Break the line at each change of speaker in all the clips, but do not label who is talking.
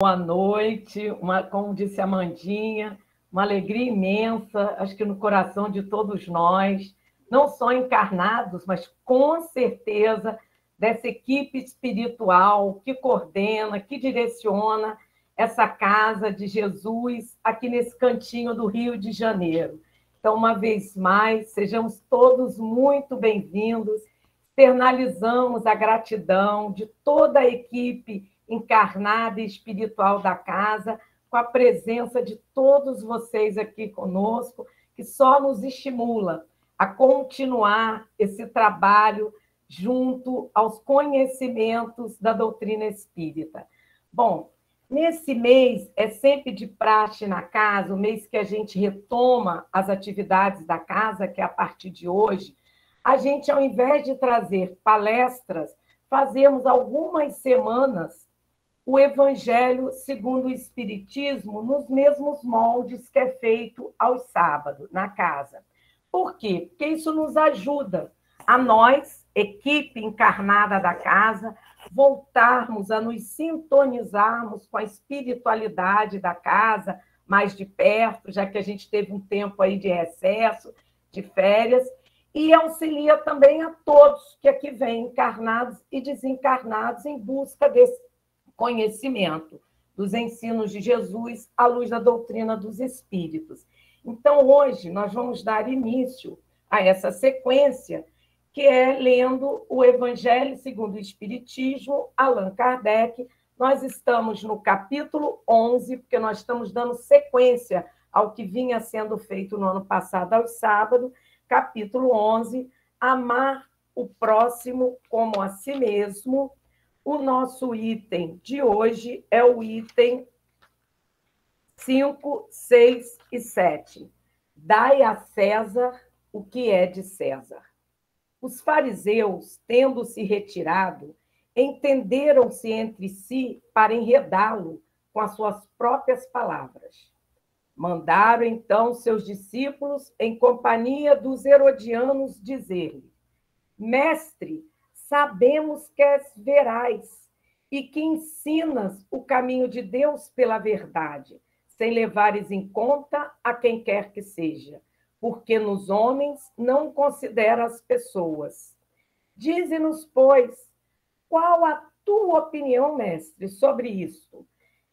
Boa noite, como disse a Amandinha, uma alegria imensa, acho que no coração de todos nós, não só encarnados, mas com certeza dessa equipe espiritual que coordena, que direciona essa casa de Jesus aqui nesse cantinho do Rio de Janeiro. Então, uma vez mais, sejamos todos muito bem-vindos, externalizamos a gratidão de toda a equipe encarnada e espiritual da casa, com a presença de todos vocês aqui conosco, que só nos estimula a continuar esse trabalho junto aos conhecimentos da doutrina espírita. Bom, nesse mês é sempre de praxe na casa, o mês que a gente retoma as atividades da casa, que é a partir de hoje, a gente, ao invés de trazer palestras, fazemos algumas semanas o Evangelho segundo o Espiritismo nos mesmos moldes que é feito aos sábados, na casa. Por quê? Porque isso nos ajuda a nós, equipe encarnada da casa, voltarmos a nos sintonizarmos com a espiritualidade da casa mais de perto, já que a gente teve um tempo aí de recesso, de férias, e auxilia também a todos que aqui vêm, encarnados e desencarnados, em busca desse conhecimento dos ensinos de Jesus à luz da doutrina dos espíritos. Então, hoje, nós vamos dar início a essa sequência, que é lendo o Evangelho segundo o Espiritismo, Allan Kardec. Nós estamos no capítulo 11, porque nós estamos dando sequência ao que vinha sendo feito no ano passado, aos sábados, capítulo 11, Amar o próximo como a si mesmo. O nosso item de hoje é o item 5, 6 e 7. Dai a César o que é de César. Os fariseus, tendo se retirado, entenderam-se entre si para enredá-lo com as suas próprias palavras. Mandaram, então, seus discípulos, em companhia dos herodianos, dizer-lhe: Mestre, sabemos que és veraz e que ensinas o caminho de Deus pela verdade, sem levares em conta a quem quer que seja, porque nos homens não considera as pessoas. Dize-nos, pois, qual a tua opinião, mestre, sobre isto?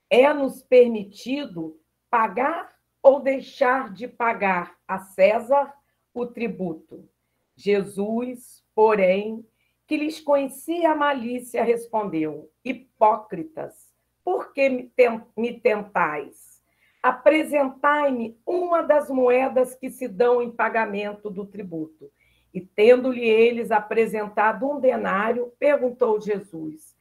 É-nos permitido pagar ou deixar de pagar a César o tributo? Jesus, porém, que lhes conhecia a malícia, respondeu: Hipócritas, por que me tentais? Apresentai-me uma das moedas que se dão em pagamento do tributo. E, tendo-lhe eles apresentado um denário, perguntou Jesus: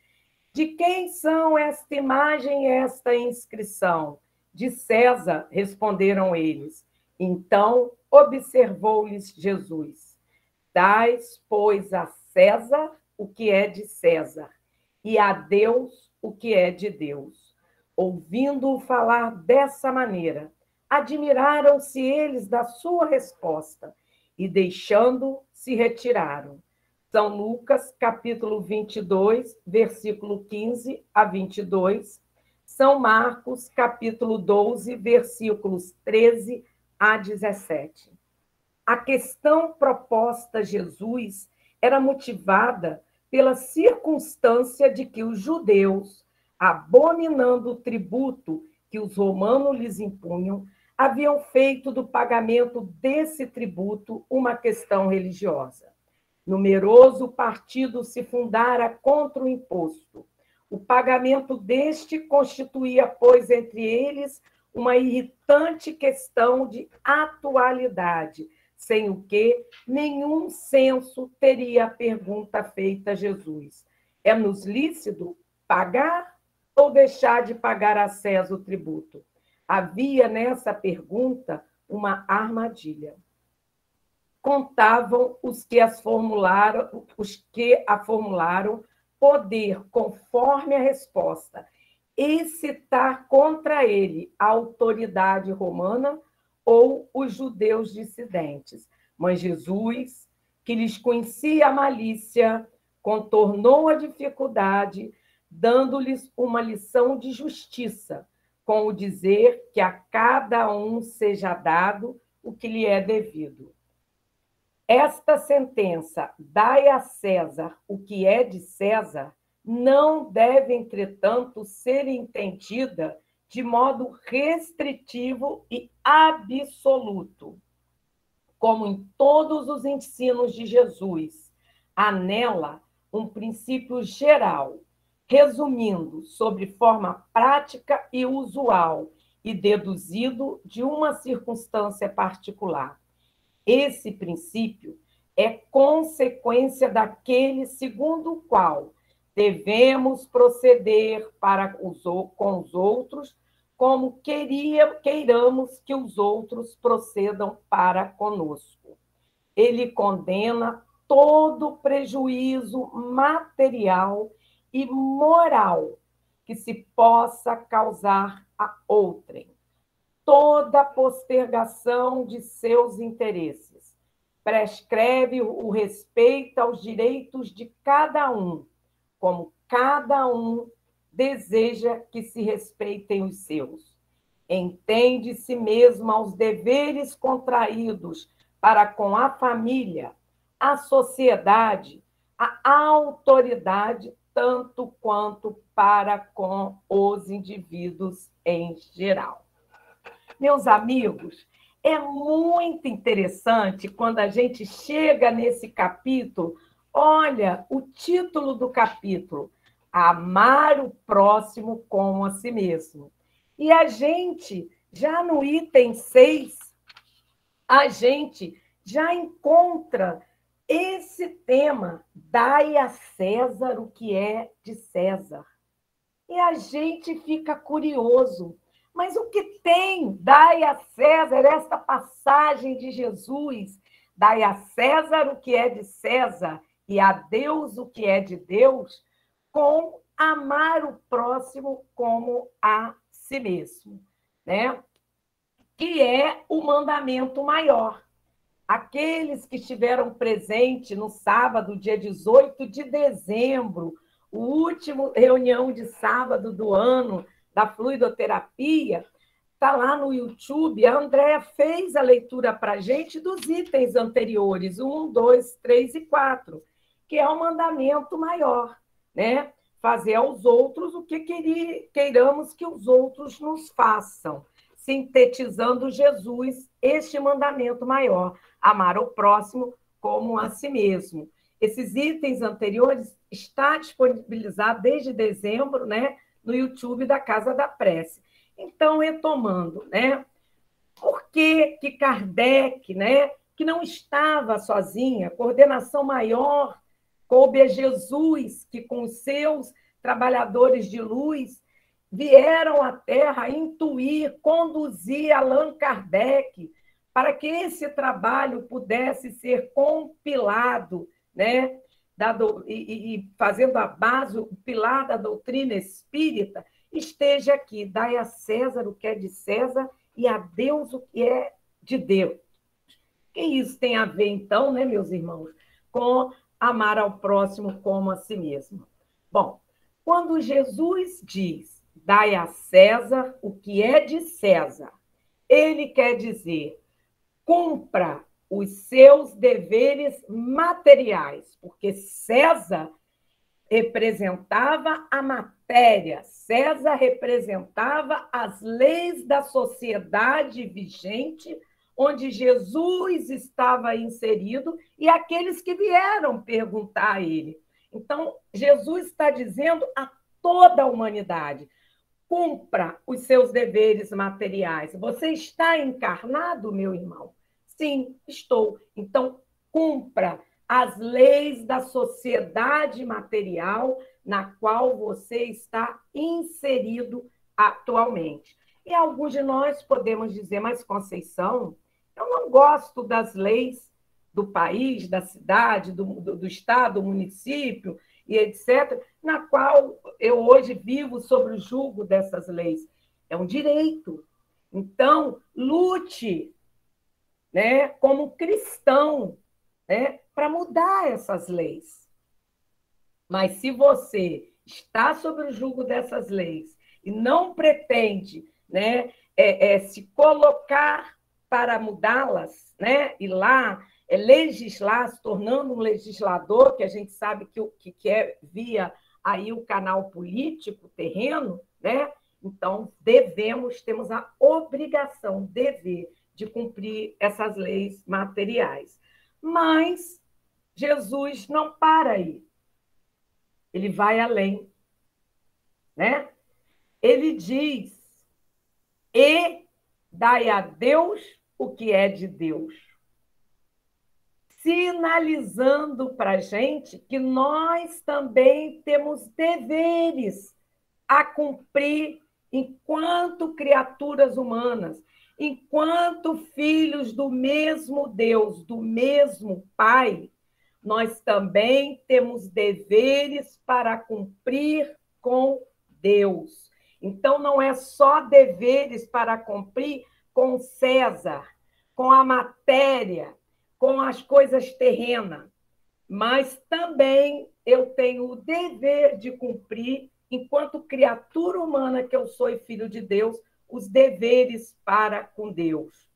De quem são esta imagem e esta inscrição? De César, responderam eles. Então observou-lhes Jesus: Dais, pois, a César o que é de César, e a Deus o que é de Deus. Ouvindo-o falar dessa maneira, admiraram-se eles da sua resposta, e deixando, se retiraram. São Lucas, capítulo 22, versículo 15 a 22. São Marcos, capítulo 12, versículos 13 a 17. A questão proposta a Jesus era motivada pela circunstância de que os judeus, abominando o tributo que os romanos lhes impunham, haviam feito do pagamento desse tributo uma questão religiosa. Numeroso partido se fundara contra o imposto. O pagamento deste constituía, pois, entre eles, uma irritante questão de atualidade, sem o que nenhum senso teria a pergunta feita a Jesus: é-nos lícito pagar ou deixar de pagar a César o tributo? Havia nessa pergunta uma armadilha. Contavam os que a formularam poder, conforme a resposta, excitar contra ele a autoridade romana ou os judeus dissidentes. Mas Jesus, que lhes conhecia a malícia, contornou a dificuldade, dando-lhes uma lição de justiça, com o dizer que a cada um seja dado o que lhe é devido. Esta sentença, dai a César o que é de César, não deve, entretanto, ser entendida de modo restritivo e absoluto, como em todos os ensinos de Jesus. Há nela um princípio geral, resumindo sobre forma prática e usual, e deduzido de uma circunstância particular. Esse princípio é consequência daquele segundo o qual devemos proceder com os outros, como queiramos que os outros procedam para conosco. Ele condena todo prejuízo material e moral que se possa causar a outrem, toda postergação de seus interesses. Prescreve o respeito aos direitos de cada um, como cada um deseja que se respeitem os seus. Entende-se mesmo aos deveres contraídos para com a família, a sociedade, a autoridade, tanto quanto para com os indivíduos em geral. Meus amigos, é muito interessante quando a gente chega nesse capítulo. Olha, o título do capítulo: Amar o próximo como a si mesmo. E a gente, já no item 6, a gente já encontra esse tema: dai a César o que é de César. E a gente fica curioso. Mas o que tem? Dai a César, esta passagem de Jesus, dai a César o que é de César e a Deus o que é de Deus, com amar o próximo como a si mesmo, né? Que é o mandamento maior. Aqueles que estiveram presentes no sábado, dia 18 de dezembro, o último reunião de sábado do ano da fluidoterapia, está lá no YouTube. A Andréa fez a leitura para a gente dos itens anteriores, 1, 2, 3 e 4, que é o mandamento maior, né? Fazer aos outros o que queiramos que os outros nos façam, sintetizando Jesus, este mandamento maior: amar o próximo como a si mesmo. Esses itens anteriores está disponibilizado desde dezembro, né, no YouTube da Casa da Prece. Então, retomando, né, por que Kardec, né, que não estava sozinha, coordenação maior coube a Jesus, que com os seus trabalhadores de luz vieram à Terra intuir, conduzir Allan Kardec para que esse trabalho pudesse ser compilado, né, e fazendo a base, o pilar da doutrina espírita, esteja aqui: dai a César o que é de César e a Deus o que é de Deus. E isso tem a ver, então, né, meus irmãos, com amar ao próximo como a si mesmo. Bom, quando Jesus diz: dai a César o que é de César, ele quer dizer: cumpra os seus deveres materiais, porque César representava a matéria, César representava as leis da sociedade vigente, onde Jesus estava inserido, e aqueles que vieram perguntar a ele. Então, Jesus está dizendo a toda a humanidade: cumpra os seus deveres materiais. Você está encarnado, meu irmão? Sim, estou. Então, cumpra as leis da sociedade material na qual você está inserido atualmente. E alguns de nós podemos dizer: mas, Conceição, eu não gosto das leis do país, da cidade, do estado, do município, e etc., na qual eu hoje vivo sob o jugo dessas leis. É um direito. Então, lute, né, como cristão, né, para mudar essas leis. Mas se você está sob o jugo dessas leis e não pretende, né, se colocar para mudá-las, né, e lá legislar, se tornando um legislador, que a gente sabe que é via aí o canal político terreno, né? Então, temos a obrigação, dever de cumprir essas leis materiais. Mas Jesus não para aí. Ele vai além, né? Ele diz: "E dai a Deus o que é de Deus", sinalizando para a gente que nós também temos deveres a cumprir enquanto criaturas humanas, enquanto filhos do mesmo Deus, do mesmo Pai. Nós também temos deveres para cumprir com Deus. Então, não é só deveres para cumprir com César, com a matéria, com as coisas terrenas, mas também eu tenho o dever de cumprir, enquanto criatura humana que eu sou e filho de Deus, os deveres para com Deus,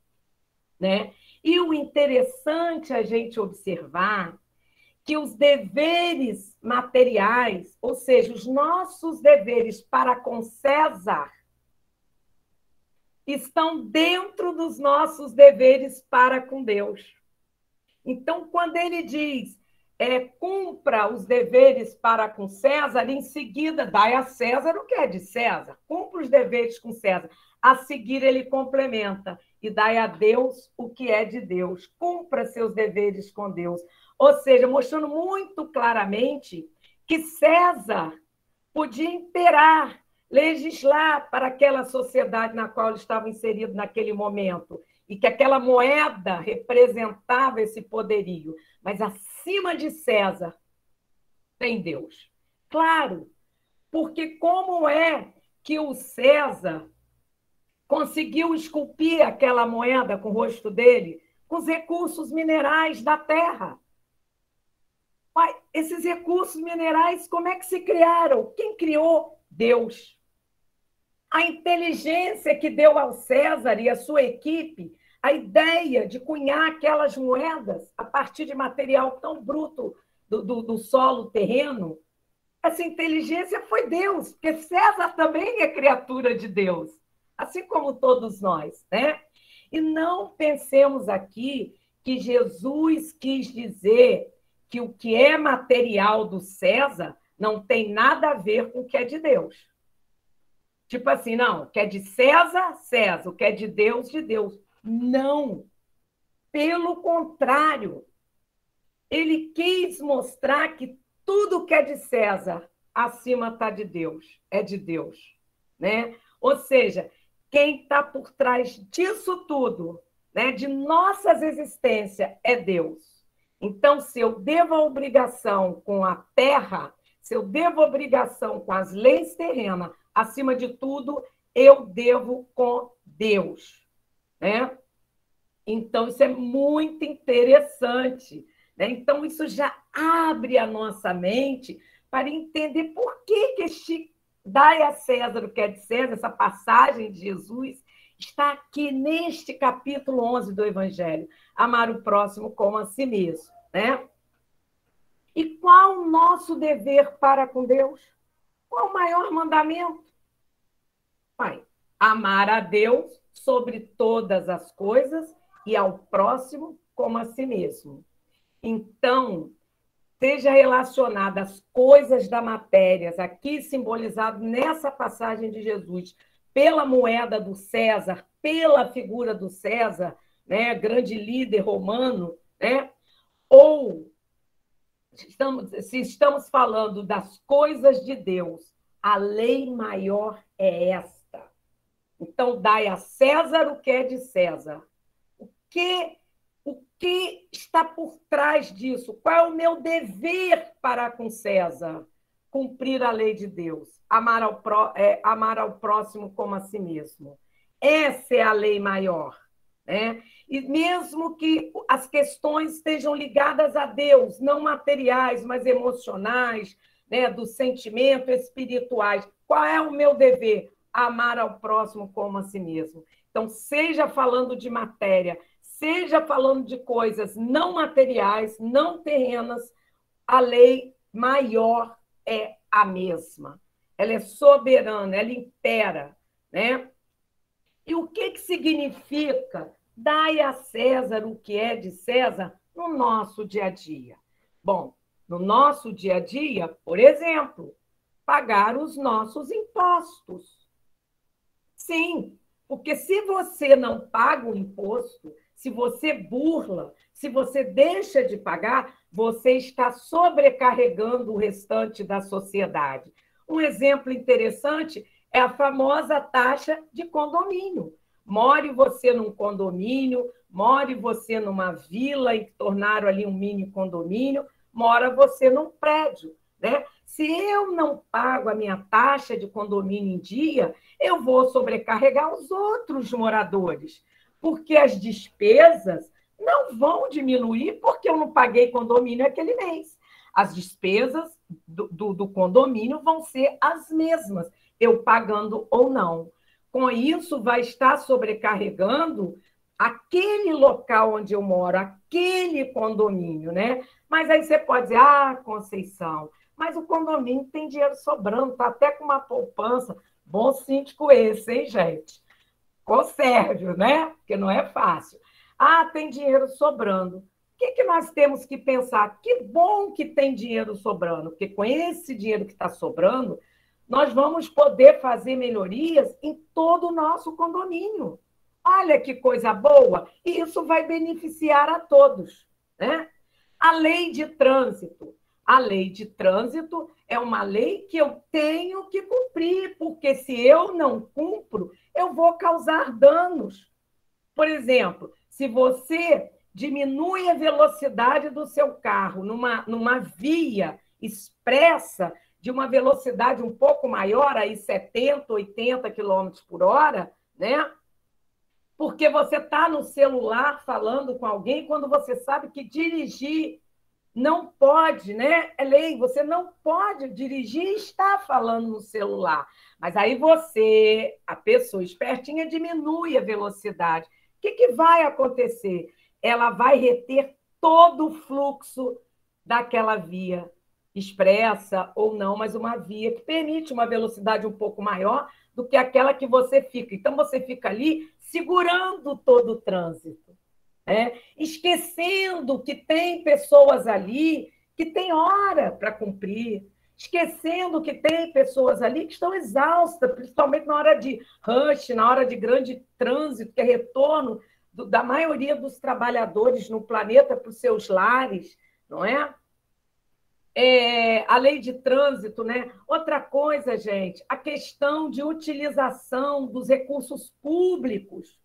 né? E o interessante a gente observar que os deveres materiais, ou seja, os nossos deveres para com César, estão dentro dos nossos deveres para com Deus. Então, quando ele diz cumpra os deveres para com César, em seguida, dai a César o que é de César, cumpra os deveres com César. A seguir, ele complementa, e dai a Deus o que é de Deus, cumpra seus deveres com Deus. Ou seja, mostrando muito claramente que César podia imperar, legislar para aquela sociedade na qual ele estava inserido naquele momento, e que aquela moeda representava esse poderio. Mas acima de César tem Deus. Claro, porque como é que o César conseguiu esculpir aquela moeda com o rosto dele? Com os recursos minerais da terra. Mas esses recursos minerais, como é que se criaram? Quem criou? Deus. A inteligência que deu ao César e à sua equipe a ideia de cunhar aquelas moedas a partir de material tão bruto do solo terreno, essa inteligência foi Deus, porque César também é criatura de Deus, assim como todos nós, né? E não pensemos aqui que Jesus quis dizer que o que é material do César não tem nada a ver com o que é de Deus. Tipo assim, não, o que é de César, César, o que é de Deus, de Deus. Não. Pelo contrário, ele quis mostrar que tudo que é de César, acima está de Deus, é de Deus, né? Ou seja, quem está por trás disso tudo, né, de nossas existências, é Deus. Então, se eu devo a obrigação com a terra, se eu devo a obrigação com as leis terrenas, acima de tudo, eu devo com Deus, né? Então, isso é muito interessante, né? Então, isso já abre a nossa mente para entender por que este dai a César o que é de César, essa passagem de Jesus, está aqui neste capítulo 11 do Evangelho, amar o próximo como a si mesmo, né? E qual o nosso dever para com Deus? Qual o maior mandamento? Pai, amar a Deus sobre todas as coisas e ao próximo como a si mesmo. Então, seja relacionada às coisas da matéria, aqui simbolizado nessa passagem de Jesus, pela moeda do César, pela figura do César, né, grande líder romano, né? Ou se estamos falando das coisas de Deus, a lei maior é esta. Então, dai a César o que é de César. O que está por trás disso? Qual é o meu dever para com César? Cumprir a lei de Deus, amar ao próximo como a si mesmo. Essa é a lei maior, né? E mesmo que as questões estejam ligadas a Deus, não materiais, mas emocionais, né, do sentimento espirituais. Qual é o meu dever? Amar ao próximo como a si mesmo. Então, seja falando de matéria, seja falando de coisas não materiais, não terrenas, a lei maior é a mesma. Ela é soberana, ela impera, né? E o que significa dai a César o que é de César no nosso dia a dia? Bom, no nosso dia a dia, por exemplo, pagar os nossos impostos. Sim, porque se você não paga o imposto, se você burla, se você deixa de pagar, você está sobrecarregando o restante da sociedade. Um exemplo interessante é a famosa taxa de condomínio. More você num condomínio, more você numa vila em que tornaram ali um mini condomínio, mora você num prédio, né? Se eu não pago a minha taxa de condomínio em dia, eu vou sobrecarregar os outros moradores, porque as despesas não vão diminuir porque eu não paguei condomínio aquele mês. As despesas do condomínio vão ser as mesmas, eu pagando ou não. Com isso, vai estar sobrecarregando aquele local onde eu moro, aquele condomínio, né? Mas aí você pode dizer, Conceição, mas o condomínio tem dinheiro sobrando, está até com uma poupança. Bom síndico esse, hein, gente? Conserve, né? Porque não é fácil. Tem dinheiro sobrando. O que nós temos que pensar? Que bom que tem dinheiro sobrando, porque com esse dinheiro que está sobrando, nós vamos poder fazer melhorias em todo o nosso condomínio. Olha que coisa boa! E isso vai beneficiar a todos, né? A lei de trânsito. A lei de trânsito é uma lei que eu tenho que cumprir, porque se eu não cumpro, eu vou causar danos. Por exemplo, se você diminui a velocidade do seu carro numa via expressa de uma velocidade um pouco maior, aí 70, 80 quilômetros por hora, né? Porque você está no celular falando com alguém quando você sabe que dirigir não pode, né? É lei, você não pode dirigir e estar falando no celular. Mas aí você, a pessoa espertinha, diminui a velocidade. O que vai acontecer? Ela vai reter todo o fluxo daquela via, expressa ou não, mas uma via que permite uma velocidade um pouco maior do que aquela que você fica. Então, você fica ali segurando todo o trânsito. Esquecendo que tem pessoas ali que têm hora para cumprir, esquecendo que tem pessoas ali que estão exaustas, principalmente na hora de rush, na hora de grande trânsito, que é retorno da maioria dos trabalhadores no planeta para os seus lares, não é? A lei de trânsito, né? Outra coisa, gente, a questão de utilização dos recursos públicos.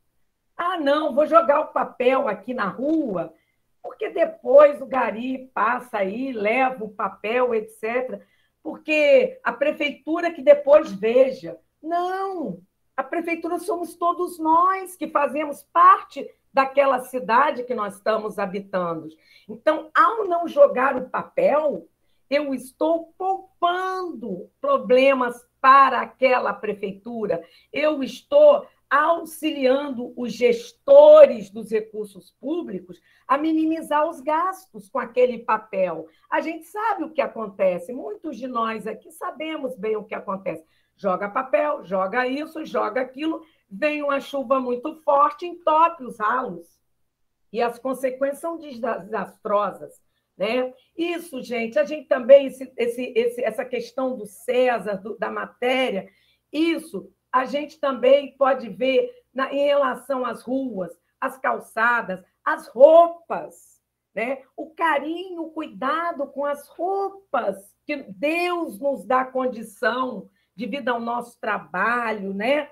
Não, vou jogar o papel aqui na rua, porque depois o gari passa aí, leva o papel, etc. Porque a prefeitura que depois veja. Não, a prefeitura somos todos nós que fazemos parte daquela cidade que nós estamos habitando. Então, ao não jogar o papel, eu estou poupando problemas para aquela prefeitura, eu estou auxiliando os gestores dos recursos públicos a minimizar os gastos com aquele papel. A gente sabe o que acontece, muitos de nós aqui sabemos bem o que acontece. Joga papel, joga isso, joga aquilo, vem uma chuva muito forte, entope os ralos. E as consequências são desastrosas. Né? Isso, gente, a gente também, essa questão do César, da matéria, isso a gente também pode ver em relação às ruas, às calçadas, às roupas, né? O carinho, o cuidado com as roupas que Deus nos dá condição devido ao nosso trabalho, né?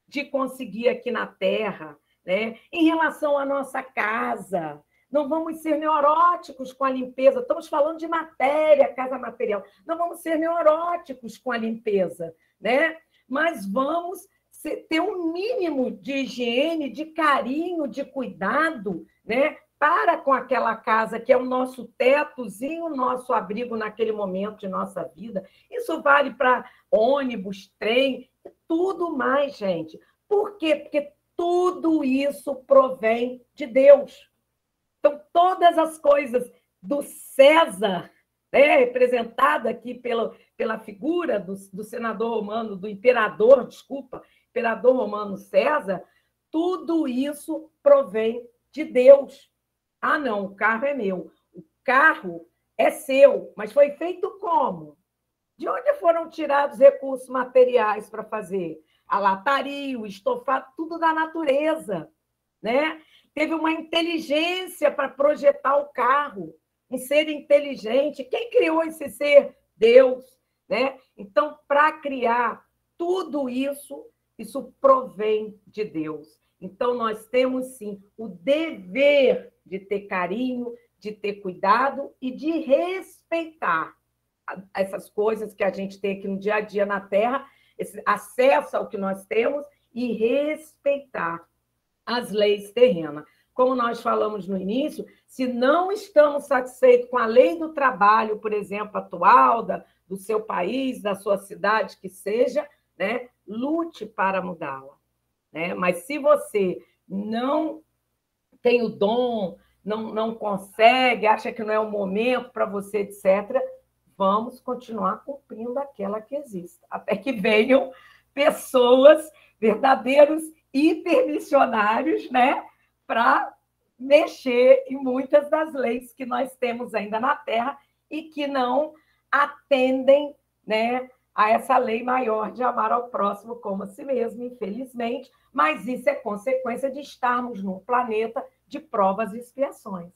De conseguir aqui na Terra, né? Em relação à nossa casa, não vamos ser neuróticos com a limpeza. Estamos falando de matéria, casa material. Não vamos ser neuróticos com a limpeza, né? Mas vamos ter um mínimo de higiene, de carinho, de cuidado, né? para com aquela casa que é o nosso tetozinho, o nosso abrigo naquele momento de nossa vida. Isso vale para ônibus, trem, tudo mais, gente. Por quê? Porque tudo isso provém de Deus. Então, todas as coisas do César, né, representada aqui pela figura do senador romano, do imperador, desculpa, imperador romano César, tudo isso provém de Deus. Ah, não, o carro é meu. O carro é seu, mas foi feito como? De onde foram tirados recursos materiais para fazer? A lataria, o estofado, tudo da natureza, né? Teve uma inteligência para projetar o carro, um ser inteligente. Quem criou esse ser? Deus, né? Então, para criar tudo isso, isso provém de Deus. Então, nós temos, sim, o dever de ter carinho, de ter cuidado e de respeitar essas coisas que a gente tem aqui no dia a dia na Terra, esse acesso ao que nós temos e respeitar as leis terrenas. Como nós falamos no início, se não estamos satisfeitos com a lei do trabalho, por exemplo, atual, do seu país, da sua cidade, que seja, né, lute para mudá-la. Né? Mas se você não tem o dom, não consegue, acha que não é o momento para você, etc., vamos continuar cumprindo aquela que existe, até que venham pessoas, verdadeiros hipermissionários, né, para mexer em muitas das leis que nós temos ainda na Terra e que não atendem, né, a essa lei maior de amar ao próximo como a si mesmo, infelizmente, mas isso é consequência de estarmos num planeta de provas e expiações,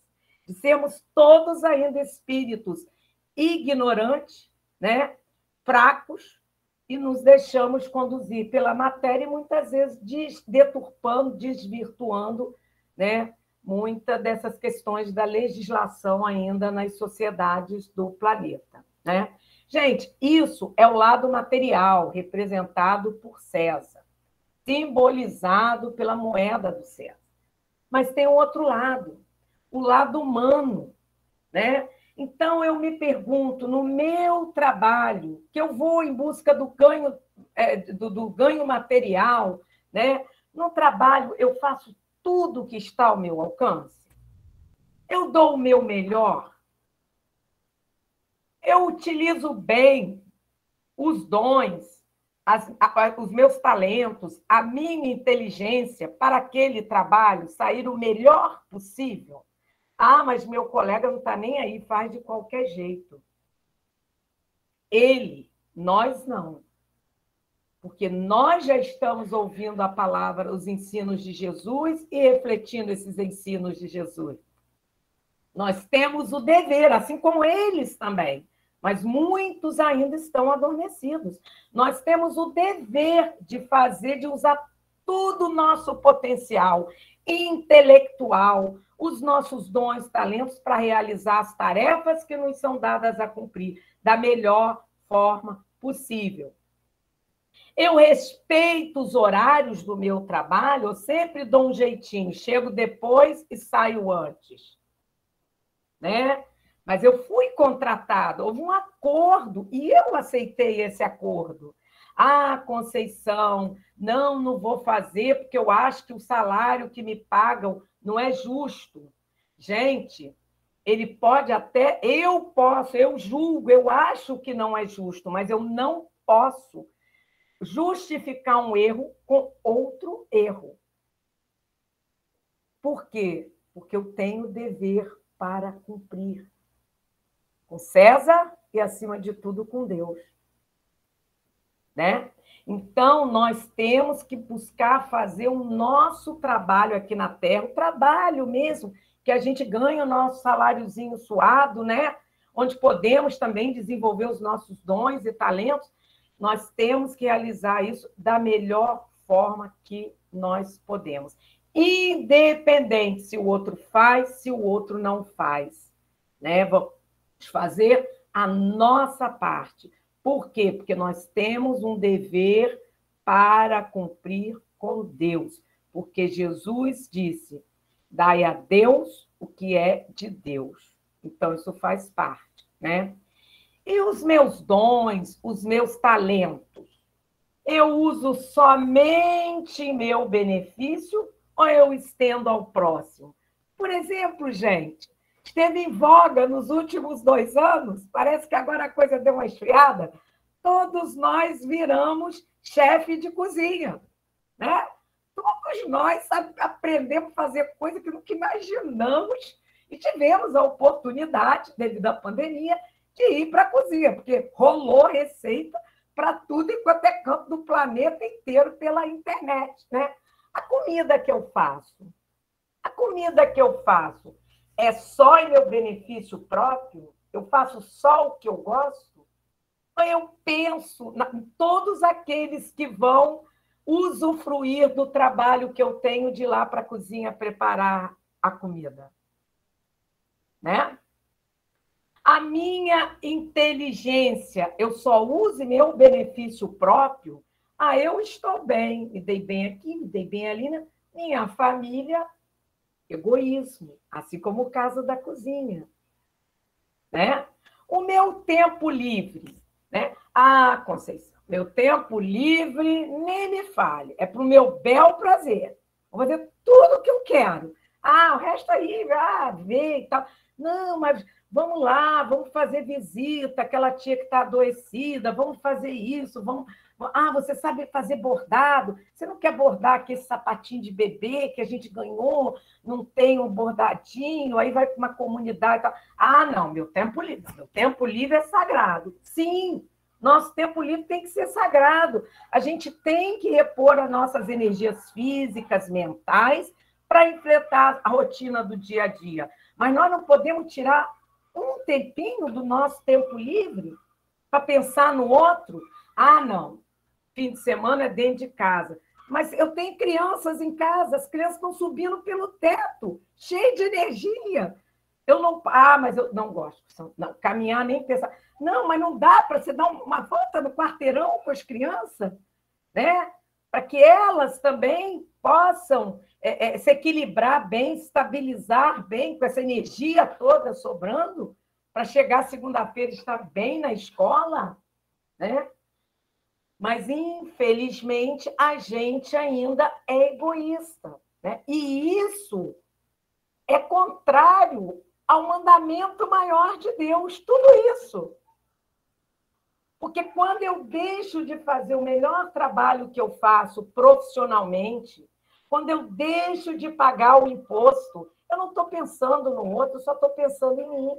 de sermos todos ainda espíritos ignorantes, né, fracos, e nos deixamos conduzir pela matéria e muitas vezes deturpando, desvirtuando, né, muitas dessas questões da legislação ainda nas sociedades do planeta, né? Gente, isso é o lado material, representado por César, simbolizado pela moeda do César. Mas tem um outro lado, o lado humano, né? Então, eu me pergunto, no meu trabalho, que eu vou em busca do ganho material, né? No trabalho, eu faço tudo o que está ao meu alcance? Eu dou o meu melhor? Eu utilizo bem os dons, os meus talentos, a minha inteligência para aquele trabalho sair o melhor possível? Ah, mas meu colega não está nem aí, faz de qualquer jeito. Ele, nós não. Porque nós já estamos ouvindo a palavra, os ensinos de Jesus e refletindo esses ensinos de Jesus. Nós temos o dever, assim como eles também, mas muitos ainda estão adormecidos. Nós temos o dever de fazer, de usar todo o nosso potencial intelectual, os nossos dons, talentos para realizar as tarefas que nos são dadas a cumprir da melhor forma possível. Eu respeito os horários do meu trabalho, eu sempre dou um jeitinho, chego depois e saio antes, né? Mas eu fui contratada, houve um acordo e eu aceitei esse acordo. Ah, Conceição, não vou fazer porque eu acho que o salário que me pagam não é justo. Gente, ele pode até, eu julgo, eu acho que não é justo, mas eu não posso justificar um erro com outro erro. Por quê? Porque eu tenho dever para cumprir. Com César e, acima de tudo, com Deus. Né? Então, nós temos que buscar fazer o nosso trabalho aqui na Terra, o trabalho mesmo, que a gente ganha o nosso saláriozinho suado, né? Onde podemos também desenvolver os nossos dons e talentos. Nós temos que realizar isso da melhor forma que nós podemos. Independente se o outro faz, se o outro não faz. Né? Vamos fazer a nossa parte. Por quê? Porque nós temos um dever para cumprir com Deus. Porque Jesus disse, dai a Deus o que é de Deus. Então, isso faz parte, né? E os meus dons, os meus talentos, eu uso somente em meu benefício ou eu estendo ao próximo? Por exemplo, gente, esteve em voga nos últimos 2 anos, parece que agora a coisa deu uma esfriada, todos nós viramos chefe de cozinha, né? Todos nós aprendemos a fazer coisa que nunca imaginamos e tivemos a oportunidade, devido à pandemia, de ir para a cozinha, porque rolou receita para tudo enquanto é canto do planeta inteiro pela internet, né? A comida que eu faço é só em meu benefício próprio? Eu faço só o que eu gosto? Ou eu penso em todos aqueles que vão usufruir do trabalho que eu tenho de ir lá para a cozinha preparar a comida, né? A minha inteligência, eu só uso em meu benefício próprio? Ah, eu estou bem, me dei bem aqui, me dei bem ali, né? Minha família, egoísmo, assim como o caso da cozinha, né? O meu tempo livre, né? Ah, Conceição, meu tempo livre, nem me fale, é para o meu bel prazer. Vou fazer tudo o que eu quero. Ah, o resto aí, vê e tal. Não, mas vamos lá, vamos fazer visita, aquela tia que está adoecida, vamos fazer isso, vamos. Ah, você sabe fazer bordado? Você não quer bordar aquele sapatinho de bebê que a gente ganhou, não tem um bordadinho, aí vai para uma comunidade e tal. Ah, não, meu tempo livre é sagrado. Sim, nosso tempo livre tem que ser sagrado. A gente tem que repor as nossas energias físicas, mentais, para enfrentar a rotina do dia a dia. Mas nós não podemos tirar um tempinho do nosso tempo livre para pensar no outro. Ah, não, fim de semana é dentro de casa. Mas eu tenho crianças em casa, as crianças estão subindo pelo teto, cheio de energia. Eu não. Ah, mas eu não gosto. Não, caminhar nem pensar. Não, mas não dá para você dar uma volta no quarteirão com as crianças, né? Para que elas também possam se equilibrar bem, estabilizar bem, com essa energia toda sobrando, para chegar segunda-feira e estar bem na escola, né? Mas, infelizmente, a gente ainda é egoísta, né? E isso é contrário ao mandamento maior de Deus, tudo isso. Porque quando eu deixo de fazer o melhor trabalho que eu faço profissionalmente, quando eu deixo de pagar o imposto, eu não estou pensando no outro, eu só estou pensando em mim.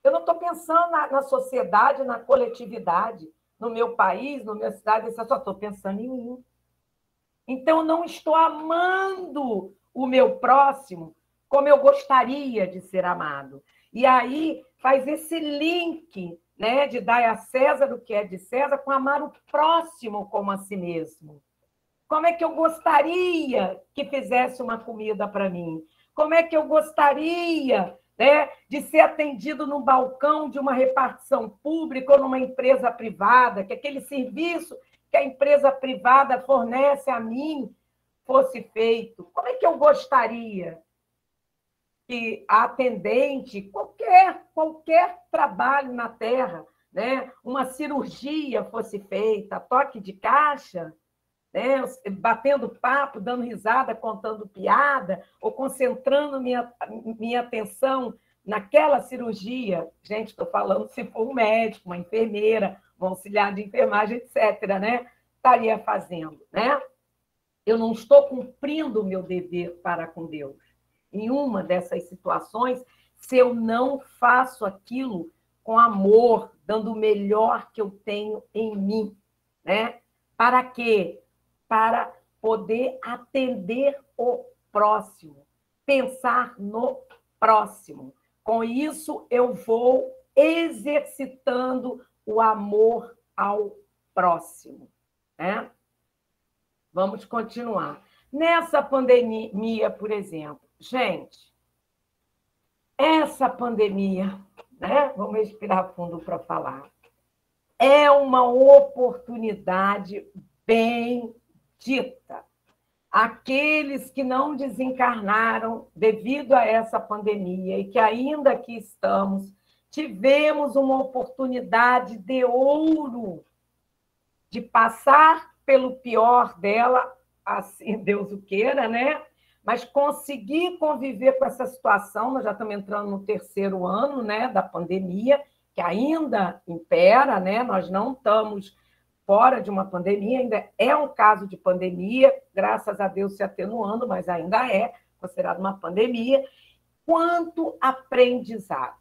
Eu não estou pensando na sociedade, na coletividade, no meu país, na minha cidade, eu só estou pensando em mim. Então, eu não estou amando o meu próximo como eu gostaria de ser amado. E aí faz esse link, né, de dar a César o que é de César com amar o próximo como a si mesmo. Como é que eu gostaria que fizesse uma comida para mim? Como é que eu gostaria, né, de ser atendido no balcão de uma repartição pública ou numa empresa privada, que aquele serviço que a empresa privada fornece a mim fosse feito? Como é que eu gostaria que a atendente, qualquer trabalho na Terra, né, uma cirurgia fosse feita, toque de caixa, né, batendo papo, dando risada, contando piada, ou concentrando minha atenção naquela cirurgia. Gente, estou falando se for um médico, uma enfermeira, um auxiliar de enfermagem, etc., né, estaria fazendo, né? Eu não estou cumprindo o meu dever para com Deus. Em uma dessas situações, se eu não faço aquilo com amor, dando o melhor que eu tenho em mim, né? Para quê? Para poder atender o próximo, pensar no próximo. Com isso, eu vou exercitando o amor ao próximo, né? Vamos continuar. Nessa pandemia, por exemplo, gente, essa pandemia, né? Vamos respirar fundo para falar. É uma oportunidade bendita. aqueles que não desencarnaram devido a essa pandemia e que ainda aqui estamos, tivemos uma oportunidade de ouro de passar pelo pior dela, assim Deus o queira, né? Mas conseguir conviver com essa situação, nós já estamos entrando no terceiro ano, né, da pandemia, que ainda impera, né? Nós não estamos fora de uma pandemia, ainda é um caso de pandemia, graças a Deus se atenuando, mas ainda é considerado uma pandemia. Quanto aprendizado!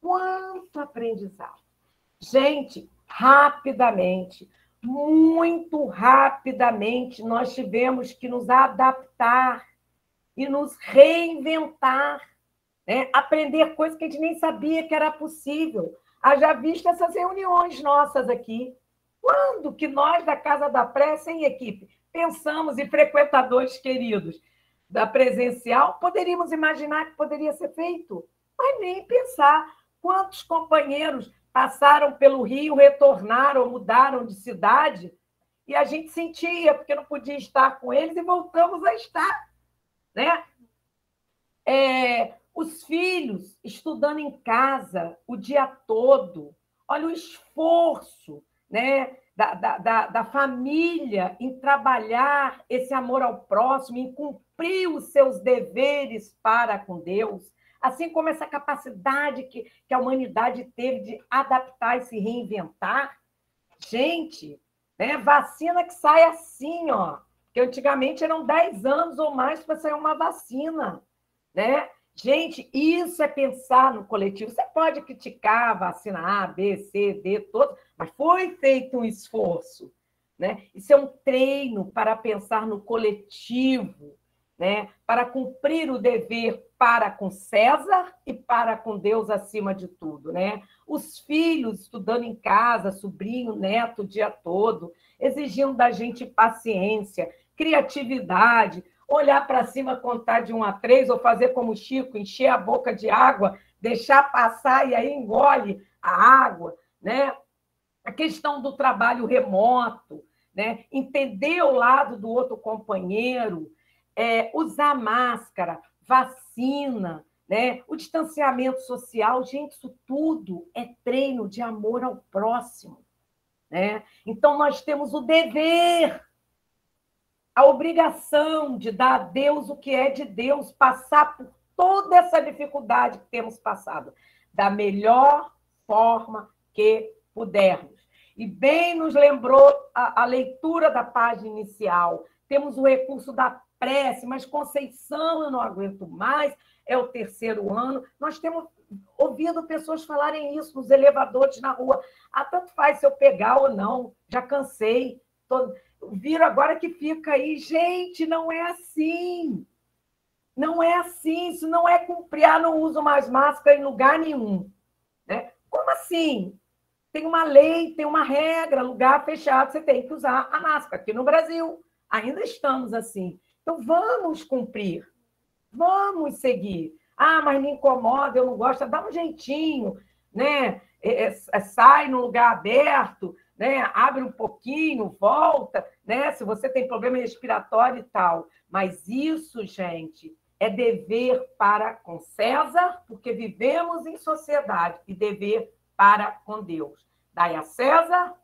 Quanto aprendizado! Gente, rapidamente, muito rapidamente, nós tivemos que nos adaptar e nos reinventar, né? Aprender coisas que a gente nem sabia que era possível. Haja visto essas reuniões nossas aqui. Quando que nós, da Casa da Prece, em equipe, pensamos em frequentadores queridos da presencial, poderíamos imaginar que poderia ser feito? Mas nem pensar. Quantos companheiros passaram pelo Rio, retornaram, mudaram de cidade, e a gente sentia, porque não podia estar com eles, e voltamos a estar, né? Os filhos estudando em casa o dia todo. Olha o esforço, né, da família em trabalhar esse amor ao próximo, em cumprir os seus deveres para com Deus, assim como essa capacidade que a humanidade teve de adaptar e se reinventar. Gente, né, vacina que sai assim, ó, porque antigamente eram 10 anos ou mais para sair uma vacina, né? Gente, isso é pensar no coletivo. Você pode criticar a vacina A, B, C, D, todos, mas foi feito um esforço, né? Isso é um treino para pensar no coletivo, né? Para cumprir o dever para com César e para com Deus acima de tudo, né? Os filhos estudando em casa, sobrinho, neto, o dia todo, exigindo da gente paciência, criatividade, olhar para cima, contar de 1 a 3, ou fazer como o Chico, encher a boca de água, deixar passar e aí engole a água, né? A questão do trabalho remoto, né? Entender o lado do outro companheiro, usar máscara, vacina, né? O distanciamento social, gente, isso tudo é treino de amor ao próximo, né? Então, nós temos o dever, a obrigação de dar a Deus o que é de Deus, passar por toda essa dificuldade que temos passado, da melhor forma que pudermos. E bem nos lembrou a leitura da página inicial. Temos o recurso da prece, mas Conceição, eu não aguento mais, é o terceiro ano. Nós temos ouvido pessoas falarem isso nos elevadores na rua. Ah, tanto faz se eu pegar ou não, já cansei. Viram agora que fica aí. Gente, não é assim. Não é assim. Isso não é cumprir. Ah, não uso mais máscara em lugar nenhum. Né? Como assim? Tem uma lei, tem uma regra, lugar fechado, você tem que usar a máscara. Aqui no Brasil, ainda estamos assim. Então, vamos cumprir. Vamos seguir. Ah, mas me incomoda, eu não gosto. Dá um jeitinho, né? Sai no lugar aberto, né? Abre um pouquinho, volta, né? Se você tem problema respiratório e tal. Mas isso, gente, é dever para com César, porque vivemos em sociedade, e dever para com Deus. Dai a César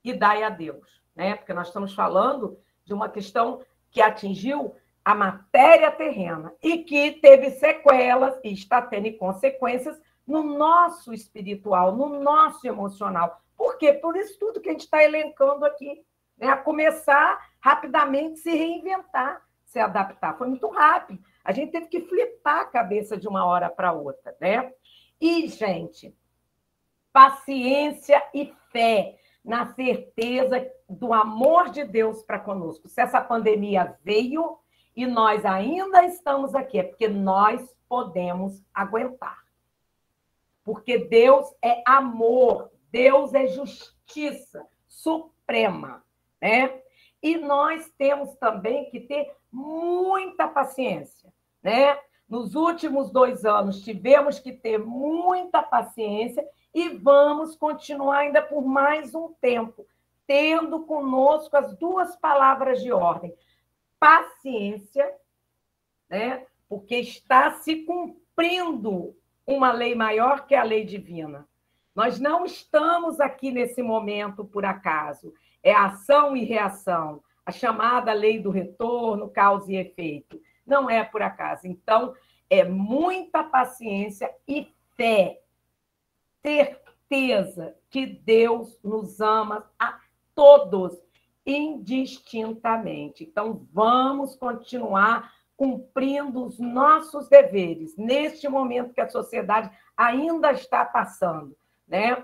e dai a Deus, né? Porque nós estamos falando de uma questão que atingiu a matéria terrena e que teve sequelas e está tendo consequências no nosso espiritual, no nosso emocional. Por quê? Por isso tudo que a gente está elencando aqui, né? A começar rapidamente se reinventar, se adaptar. Foi muito rápido. A gente teve que flipar a cabeça de uma hora para outra, né? E, gente, paciência e fé na certeza do amor de Deus para conosco. Se essa pandemia veio e nós ainda estamos aqui, é porque nós podemos aguentar. Porque Deus é amor, Deus é justiça suprema, né? E nós temos também que ter muita paciência, né? Nos últimos 2 anos, tivemos que ter muita paciência e vamos continuar ainda por mais um tempo, tendo conosco as 2 palavras de ordem: paciência, né? Porque está se cumprindo uma lei maior que a lei divina. Nós não estamos aqui nesse momento por acaso. É ação e reação, a chamada lei do retorno, causa e efeito. Não é por acaso. Então, é muita paciência e fé. Certeza que Deus nos ama a todos, indistintamente. Então, vamos continuar cumprindo os nossos deveres, neste momento que a sociedade ainda está passando, né?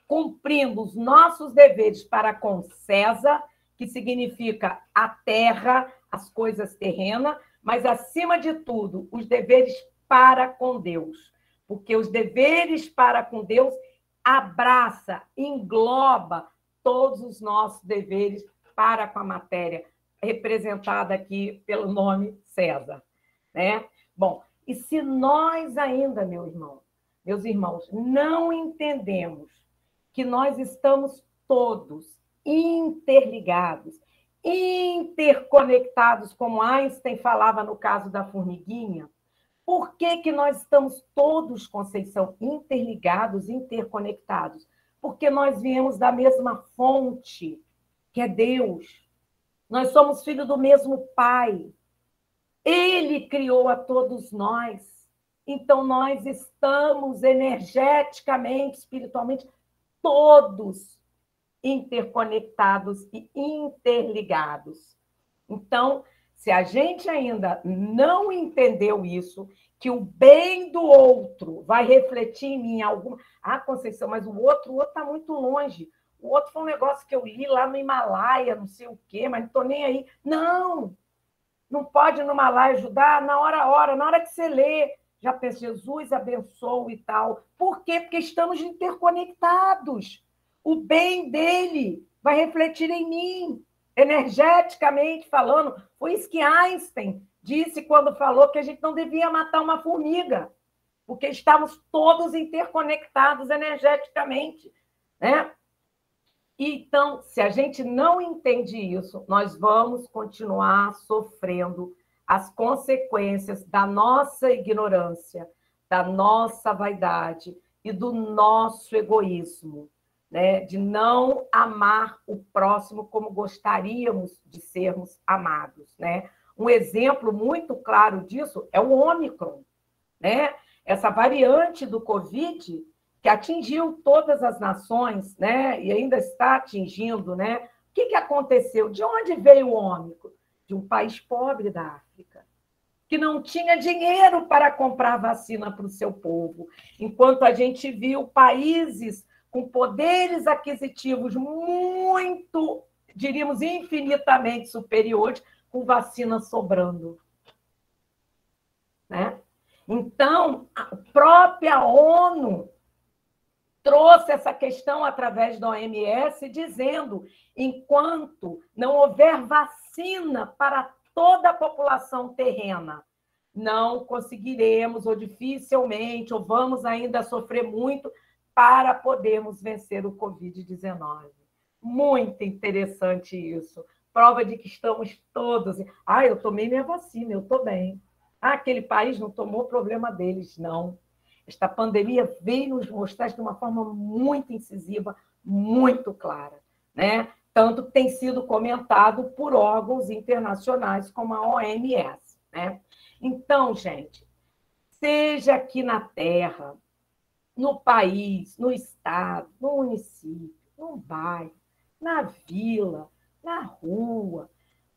Cumprindo os nossos deveres para com César, que significa a terra, as coisas terrenas, mas, acima de tudo, os deveres para com Deus. Porque os deveres para com Deus abraça, engloba todos os nossos deveres para com a matéria, representada aqui pelo nome César, né? Bom, e se nós ainda, meus irmãos, não entendemos que nós estamos todos interligados, interconectados, como Einstein falava no caso da formiguinha, por que nós estamos todos, Conceição, interligados, interconectados? Porque nós viemos da mesma fonte, que é Deus. Nós somos filhos do mesmo Pai. Ele criou a todos nós. Então, nós estamos energeticamente, espiritualmente, todos interconectados e interligados. Então, se a gente ainda não entendeu isso, que o bem do outro vai refletir em mim alguma... Ah, Conceição, mas o outro está muito longe. O outro foi um negócio que eu li lá no Himalaia, não sei o quê, mas não estou nem aí. Não! Não pode no Himalaia ajudar na hora que você lê. Já pensa, Jesus abençoa e tal. Por quê? Porque estamos interconectados. O bem dele vai refletir em mim, energeticamente falando. Foi isso que Einstein disse quando falou que a gente não devia matar uma formiga, porque estamos todos interconectados energeticamente, né? Então, se a gente não entende isso, nós vamos continuar sofrendo as consequências da nossa ignorância, da nossa vaidade e do nosso egoísmo, né? De não amar o próximo como gostaríamos de sermos amados, né? Um exemplo muito claro disso é o Ômicron, né? Essa variante do Covid que atingiu todas as nações, né? E ainda está atingindo, né? O que aconteceu? De onde veio o Ômicron? De um país pobre da África, que não tinha dinheiro para comprar vacina para o seu povo, enquanto a gente viu países com poderes aquisitivos muito, diríamos, infinitamente superiores, com vacina sobrando, né? Então, a própria ONU trouxe essa questão através da OMS, dizendo: enquanto não houver vacina para toda a população terrena, não conseguiremos, ou dificilmente, ou vamos ainda sofrer muito para podermos vencer o Covid-19. Muito interessante isso. Prova de que estamos todos... Ah, eu tomei minha vacina, eu estou bem. Ah, aquele país não tomou, problema deles, não. Esta pandemia veio nos mostrar de uma forma muito incisiva, muito clara, né? Tanto que tem sido comentado por órgãos internacionais como a OMS, né? Então, gente, seja aqui na Terra, no país, no estado, no município, no bairro, na vila, na rua,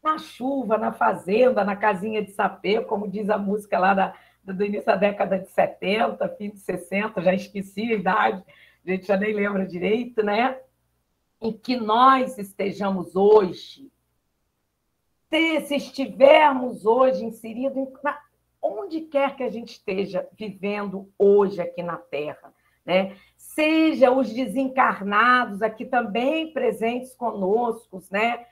na chuva, na fazenda, na casinha de sapê, como diz a música lá do início da década de 70, fim de 60, já esqueci a idade, a gente já nem lembra direito, né? Em que nós estejamos hoje, se estivermos hoje inseridos, onde quer que a gente esteja vivendo hoje aqui na Terra, né? Seja os desencarnados aqui também presentes conosco, né?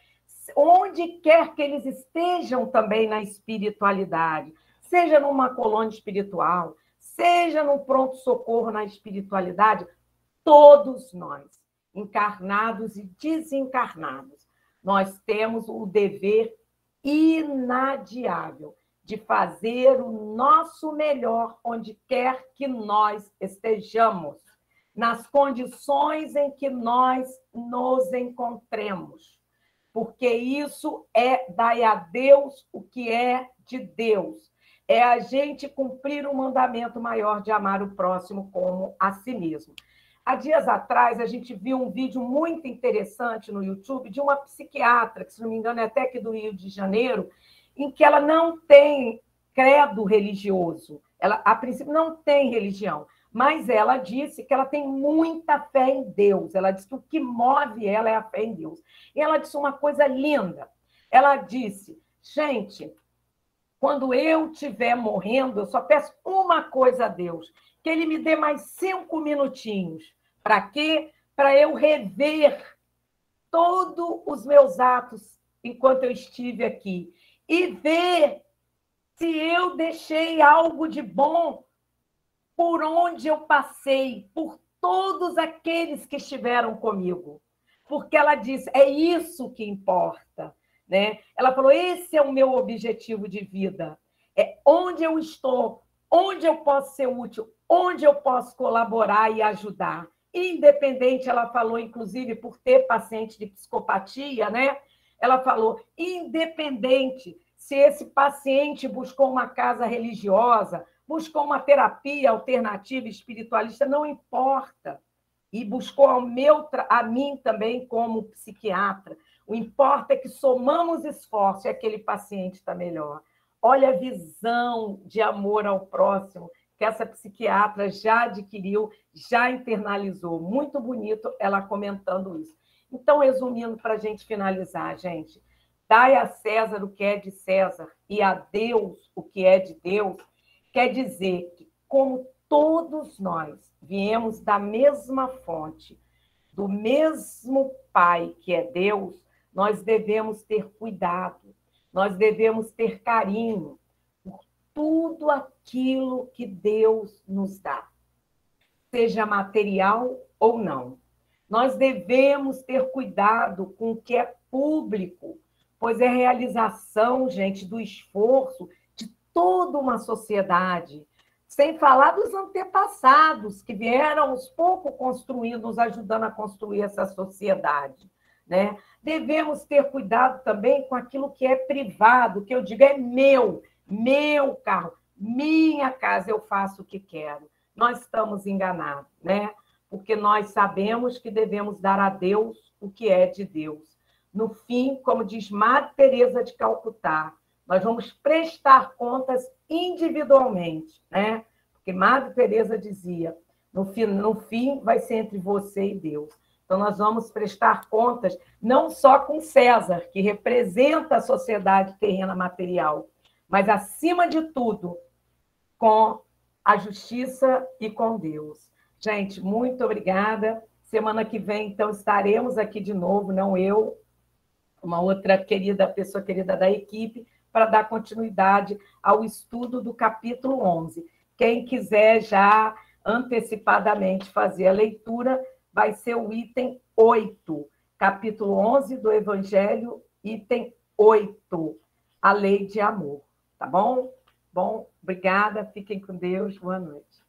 Onde quer que eles estejam também na espiritualidade, seja numa colônia espiritual, seja num pronto-socorro na espiritualidade, todos nós, encarnados e desencarnados, nós temos o dever inadiável de fazer o nosso melhor onde quer que nós estejamos, nas condições em que nós nos encontremos, porque isso é dar a Deus o que é de Deus. É a gente cumprir o mandamento maior de amar o próximo como a si mesmo. Há dias atrás, a gente viu um vídeo muito interessante no YouTube de uma psiquiatra, que, se não me engano, é até aqui do Rio de Janeiro, em que ela não tem credo religioso. Ela, a princípio, não tem religião, mas ela disse que ela tem muita fé em Deus. Ela disse que o que move ela é a fé em Deus. E ela disse uma coisa linda. Ela disse, gente, quando eu estiver morrendo, eu só peço uma coisa a Deus, que Ele me dê mais 5 minutinhos. Para quê? Para eu rever todos os meus atos enquanto eu estive aqui e ver se eu deixei algo de bom por onde eu passei, por todos aqueles que estiveram comigo. Porque ela disse, é isso que importa. Né? Ela falou, esse é o meu objetivo de vida. É onde eu estou, onde eu posso ser útil, onde eu posso colaborar e ajudar. Independente, ela falou, inclusive, por ter paciente de psicopatia, né? Ela falou, independente se esse paciente buscou uma casa religiosa, buscou uma terapia alternativa espiritualista, não importa. E buscou a mim também como psiquiatra. O importa é que somamos esforço e aquele paciente está melhor. Olha a visão de amor ao próximo que essa psiquiatra já adquiriu, já internalizou. Muito bonito ela comentando isso. Então, resumindo, para a gente finalizar, gente, dai a César o que é de César e a Deus o que é de Deus, quer dizer que, como todos nós viemos da mesma fonte, do mesmo Pai que é Deus, nós devemos ter cuidado, nós devemos ter carinho por tudo aquilo que Deus nos dá, seja material ou não. Nós devemos ter cuidado com o que é público, pois é realização, gente, do esforço de toda uma sociedade, sem falar dos antepassados que vieram aos poucos construindo, nos ajudando a construir essa sociedade. Né? Devemos ter cuidado também com aquilo que é privado, que eu digo é meu carro, minha casa, eu faço o que quero. Nós estamos enganados, né? Porque nós sabemos que devemos dar a Deus o que é de Deus. No fim, como diz Madre Teresa de Calcutá, nós vamos prestar contas individualmente, né? Porque Madre Teresa dizia, no fim vai ser entre você e Deus. Então, nós vamos prestar contas não só com César, que representa a sociedade terrena material, mas, acima de tudo, com a justiça e com Deus. Gente, muito obrigada. Semana que vem, então, estaremos aqui de novo, não eu, uma outra pessoa querida da equipe, para dar continuidade ao estudo do capítulo 11. Quem quiser já antecipadamente fazer a leitura, vai ser o item 8, capítulo 11 do Evangelho, item 8, a lei de amor. Tá bom? Bom, obrigada, fiquem com Deus, boa noite.